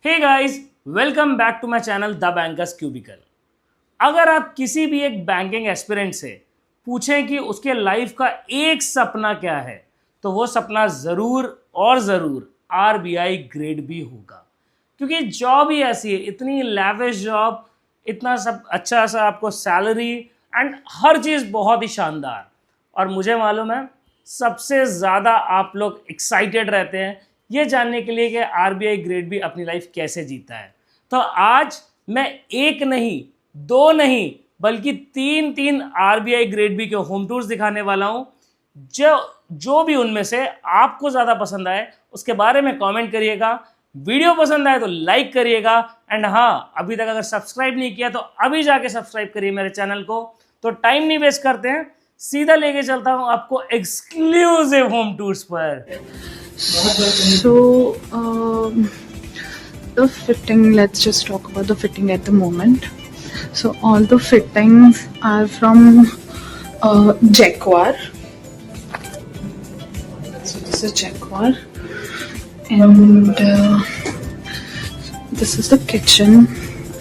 Hey guys, welcome back to my channel the bankers cubicle. अगर आप किसी भी एक बैंकिंग एस्पिरेंट से पूछें कि उसके लाइफ का एक सपना क्या है, तो वो सपना ज़रूर और ज़रूर आरबीआई ग्रेड बी होगा। क्योंकि जॉब ही ऐसी है, इतनी लैविश जॉब, इतना सब अच्छा सा आपको सैलरी एंड हर चीज़ बहुत ही शानदार। और मुझे मालूम है सबसे ज़्यादा आप लोग एक्साइटेड रहते हैं ये जानने के लिए कि आरबीआई ग्रेड बी अपनी लाइफ कैसे जीता है। तो आज मैं एक नहीं, दो नहीं, बल्कि तीन तीन आरबीआई ग्रेड बी के होम टूर्स दिखाने वाला हूं। जो जो भी उनमें से आपको ज़्यादा पसंद आए उसके बारे में कमेंट करिएगा। वीडियो पसंद आए तो लाइक करिएगा। एंड हाँ, अभी तक अगर सब्सक्राइब नहीं किया तो अभी जाके सब्सक्राइब करिए मेरे चैनल को। तो टाइम नहीं वेस्ट करते हैं, सीधा लेके चलता हूं आपको एक्सक्लूसिव होम टूर्स पर। So, the fitting, let's just talk about the fitting at the moment. So, all the fittings are from Jaguar. So, this is Jaguar, and this is the kitchen.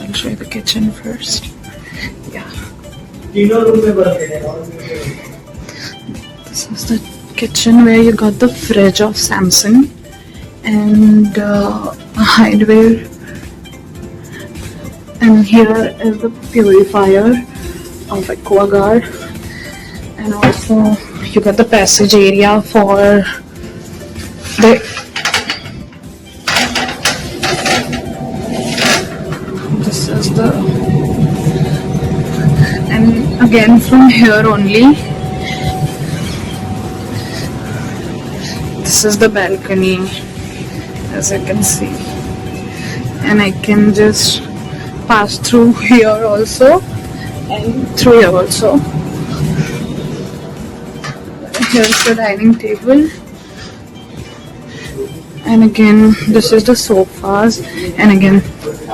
I'll show you the kitchen first. Yeah. This is the kitchen where you got the fridge of Samsung and a hardware, and here is the purifier of AquaGuard, and also you got the passage area for the this is the, and again from here only this is the balcony, as you can see, and I can just pass through here also and through here also. Here's the dining table, and again this is the sofas, and again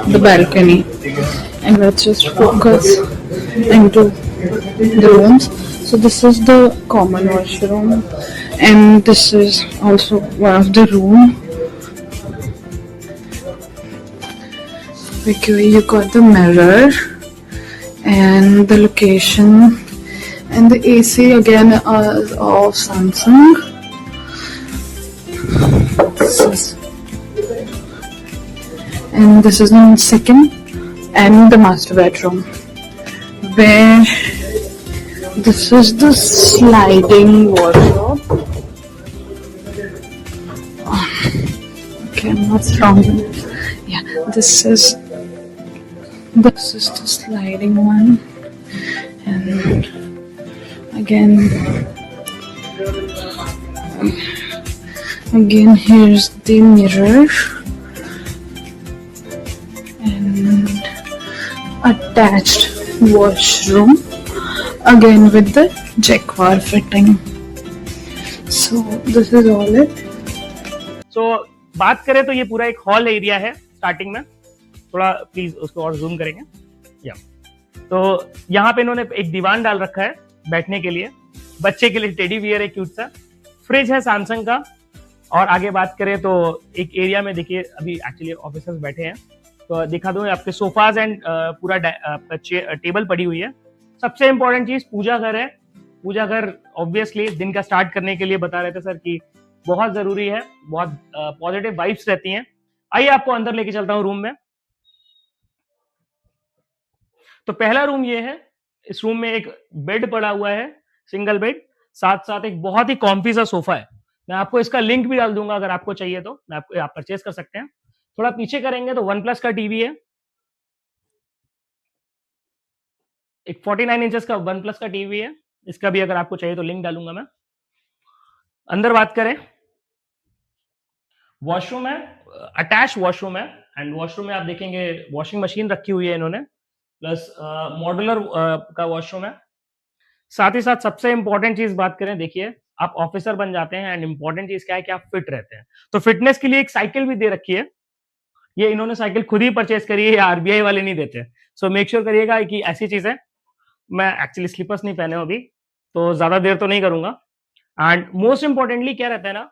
the balcony. And let's just focus into the rooms. So this is the common washroom, and this is also one of the room. Okay, you got the mirror and the location, and the AC again of Samsung. And this is the second and the master bedroom, where this is the sliding wardrobe. Okay, what's wrong? Yeah, this is the sliding one, and again here's the mirror and attached washroom, again with the Jaguar fitting. So this is all it. So बात करें तो ये पूरा एक hall area है। Starting में थोड़ा please उसको और जूम करेंगे। या तो यहाँ पे इन्होंने एक दीवान डाल रखा है बैठने के लिए, बच्चे के लिए टेडी बियर है क्यूट सा, फ्रिज है सैमसंग का। और आगे बात करें तो एक एरिया में देखिए अभी एक्चुअली ऑफिसर्स बैठे हैं, तो दिखा दूं आपके सोफाज एंड पूरा टेबल पड़ी हुई है। सबसे इंपॉर्टेंट चीज पूजा घर है। पूजा घर ऑब्वियसली दिन का स्टार्ट करने के लिए बता रहे थे सर कि बहुत जरूरी है, बहुत पॉजिटिव वाइब्स रहती हैं। आइए आपको अंदर लेके चलता हूं रूम में। तो पहला रूम ये है। इस रूम में एक बेड पड़ा हुआ है, सिंगल बेड, साथ साथ एक बहुत ही कॉम्फी सा सोफा है। मैं आपको इसका लिंक भी डाल दूंगा, अगर आपको चाहिए तो आप परचेज कर सकते हैं। थोड़ा पीछे करेंगे तो वन प्लस का टीवी है, एक 49 इंचेस का वन प्लस का टीवी है। इसका भी अगर आपको चाहिए तो लिंक डालूंगा मैं। अंदर बात करें, वॉशरूम है, अटैच वॉशरूम है। एंड वॉशरूम में आप देखेंगे वॉशिंग मशीन रखी हुई है इन्होंने, प्लस मॉड्यूलर का वॉशरूम है। साथ ही साथ सबसे इंपॉर्टेंट चीज बात करें, देखिए आप ऑफिसर बन जाते हैं एंड इंपॉर्टेंट चीज क्या है कि आप फिट रहते हैं, तो फिटनेस के लिए एक साइकिल भी दे रखी है। ये इन्होंने साइकिल खुद ही परचेज करी है, आरबीआई वाले नहीं देते। सो मेक श्योर करिएगा कि ऐसी चीजें, मैं एक्चुअली स्लीपर्स नहीं पहने अभी, तो ज्यादा देर तो नहीं करूंगा। एंड मोस्ट इंपॉर्टेंटली क्या रहता है ना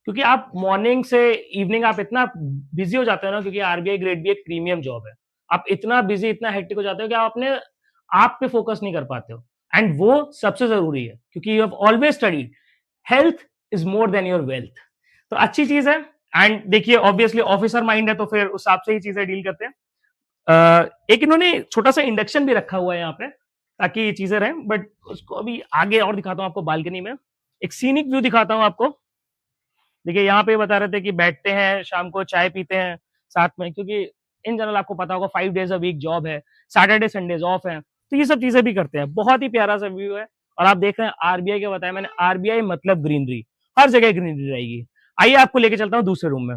क्योंकि आप मॉर्निंग से इवनिंग आप इतना बिजी हो जाते हो ना, क्योंकि आरबीआई ग्रेड बी एक प्रीमियम जॉब है। आप इतना बिजी, इतना हेक्टिक हो जाते हो कि आप अपने आप पे फोकस नहीं कर पाते हो, एंड वो सबसे जरूरी है, क्योंकि you have always studied health is more than your wealth. तो अच्छी चीज है। एंड देखिए, ऑब्वियसली ऑफिसर माइंड है, तो फिर उस हिसाब से ही चीजें डील करते हैं। एक इन्होंने छोटा सा इंडक्शन भी रखा हुआ है यहाँ पे, ताकि ये चीजें रहें, बट उसको अभी आगे और दिखाता हूँ आपको। बालकनी में एक सीनिक व्यू दिखाता हूँ आपको। देखिए, यहाँ पे बता रहे थे कि बैठते हैं, शाम को चाय पीते हैं साथ में, क्योंकि इन जनरल आपको पता होगा 5 डेज अ वीक जॉब है, सैटरडे संडेज ऑफ है, तो ये सब चीजें भी करते हैं। बहुत ही प्यारा सा व्यू है। और आप देख रहे हैं आरबीआई के, बताया मैंने, आरबीआई मतलब ग्रीनरी, हर जगह ग्रीनरी रहेगी। आइए आपको लेके चलता हूँ दूसरे रूम में।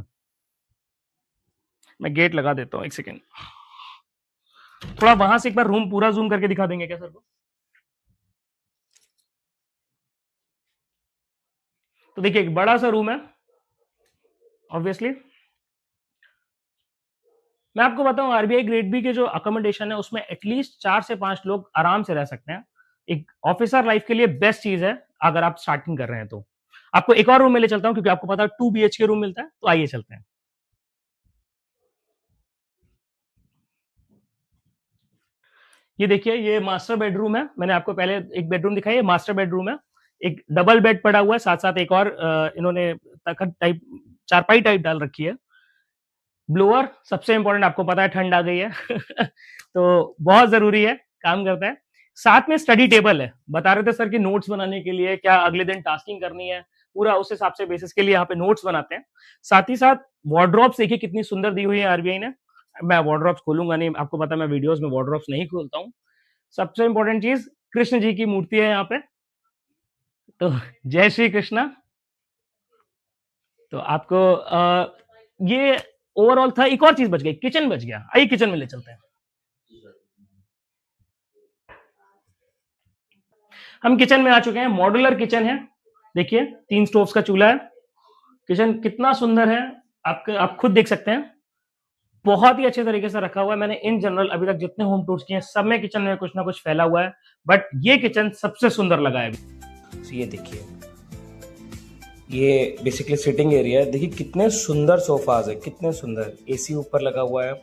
मैं गेट लगा देता हूँ, एक सेकेंड। थोड़ा वहां से एक बार रूम पूरा जूम करके दिखा देंगे क्या सर को? तो देखिए, एक बड़ा सा रूम है। ऑब्वियसली मैं आपको बताऊं, आरबीआई ग्रेड बी के जो अकोमोडेशन है उसमें एटलीस्ट 4 से 5 लोग आराम से रह सकते हैं। एक ऑफिसर लाइफ के लिए बेस्ट चीज है अगर आप स्टार्टिंग कर रहे हैं तो। आपको एक और रूम में ले चलता हूं, क्योंकि आपको पता है 2 BHK रूम मिलता है, तो आइए चलते हैं। ये देखिए, ये मास्टर बेडरूम है। मैंने आपको पहले एक बेडरूम दिखाई, ये मास्टर बेडरूम है। एक डबल बेड पड़ा हुआ है, साथ साथ एक और इन्होंने तखत टाइप, चारपाई टाइप डाल रखी है। ब्लोअर सबसे इंपॉर्टेंट, आपको पता है ठंड आ गई है तो बहुत जरूरी है, काम करता है। साथ में स्टडी टेबल है। बता रहे थे सर कि नोट्स बनाने के लिए, क्या अगले दिन टास्किंग करनी है, पूरा उस हिसाब से बेसिस के लिए यहाँ पे नोट्स बनाते हैं। साथ ही साथ वार्डरोब्स देखिए कितनी सुंदर दी हुई है आरबीआई ने। मैं वार्डरोब्स खोलूंगा नहीं, आपको पता है मैं वीडियोस में वार्डरोब्स नहीं खोलता हूँ। सबसे इंपॉर्टेंट चीज, कृष्ण जी की मूर्ति है यहाँ पे, तो जय श्री कृष्णा। तो आपको ये ओवरऑल था। एक और चीज बच गई, किचन बच गया। आइए किचन में ले चलते हैं। हम किचन में आ चुके हैं। मॉड्यूलर किचन है। देखिए, 3 स्टोव्स का चूल्हा है। किचन कितना सुंदर है, आप खुद देख सकते हैं। बहुत ही अच्छे तरीके से रखा हुआ है। मैंने इन जनरल अभी तक जितने होम टूर्स किए हैं, सब में किचन में कुछ ना कुछ फैला हुआ है, बट ये किचन सबसे सुंदर लगा है। तो ये देखिए, ये बेसिकली सिटिंग एरिया है। देखिए कितने सुंदर सोफाज है, कितने सुंदर। एसी ऊपर लगा हुआ है।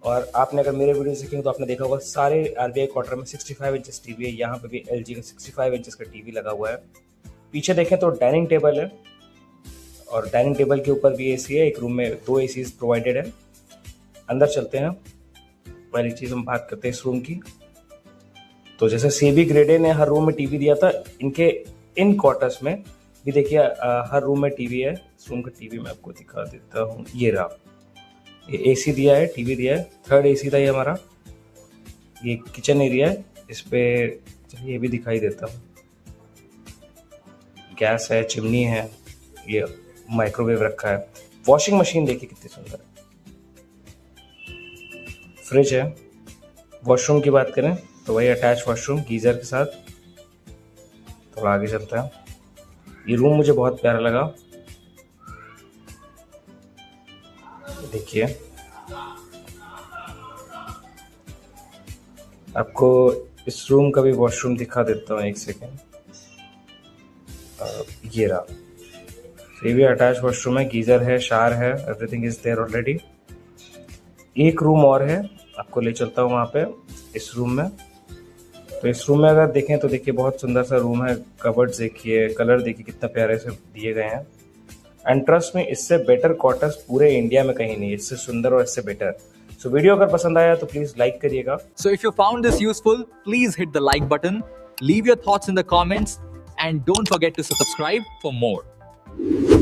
और आपने अगर मेरे वीडियो देखेंगे तो आपने देखा होगा सारे आरबीआई क्वार्टर में 65 इंचेस टीवी है। यहाँ पे भी एलजी का 65 इंचेस का टीवी लगा हुआ है। पीछे देखें तो डाइनिंग टेबल है, और डाइनिंग टेबल के ऊपर भी एसी है। एक रूम में 2 एसी प्रोवाइडेड है। अंदर चलते हैं। पहली चीज़ हम बात करते हैं इस रूम की। तो जैसे सीबी ग्रेड ए ने हर रूम में टीवी दिया था, इनके इन क्वार्टर्स में भी देखिए हर रूम में टीवी है। इस रूम का टीवी मैं आपको दिखा देता हूँ। ये रहा, ये एसी दिया है, टीवी दिया है। 3rd एसी था ये हमारा। ये किचन एरिया है। इस पे चलिए ये भी दिखाई देता हूँ। गैस है, चिमनी है, ये माइक्रोवेव रखा है। वॉशिंग मशीन देखिए कितनी सुंदर है। फ्रिज है। वॉशरूम की बात करें तो वही अटैच वॉशरूम गीजर के साथ। थोड़ा आगे चलता है। ये रूम मुझे बहुत प्यारा लगा। देखिए, आपको इस रूम का भी वॉशरूम दिखा देता हूँ, एक सेकेंड। ये रहा, ये भी अटैच वॉशरूम है, गीजर है, शावर है, एवरीथिंग इज देयर ऑलरेडी। एक रूम और है, आपको ले चलता हूँ वहाँ पे, इस रूम में। तो इस रूम में अगर देखें तो देखिए बहुत सुंदर सा रूम है। कबर्ड्स देखिए, कलर देखिए कितना प्यारे से दिए गए हैं। एंड ट्रस्ट में, इससे बेटर क्वार्टर्स पूरे इंडिया में कहीं नहीं, इससे सुंदर और इससे बेटर। सो वीडियो अगर पसंद आया तो प्लीज लाइक करिएगा। So if you found this useful, please hit the like button, leave your thoughts in the comments, and don't forget to subscribe for more.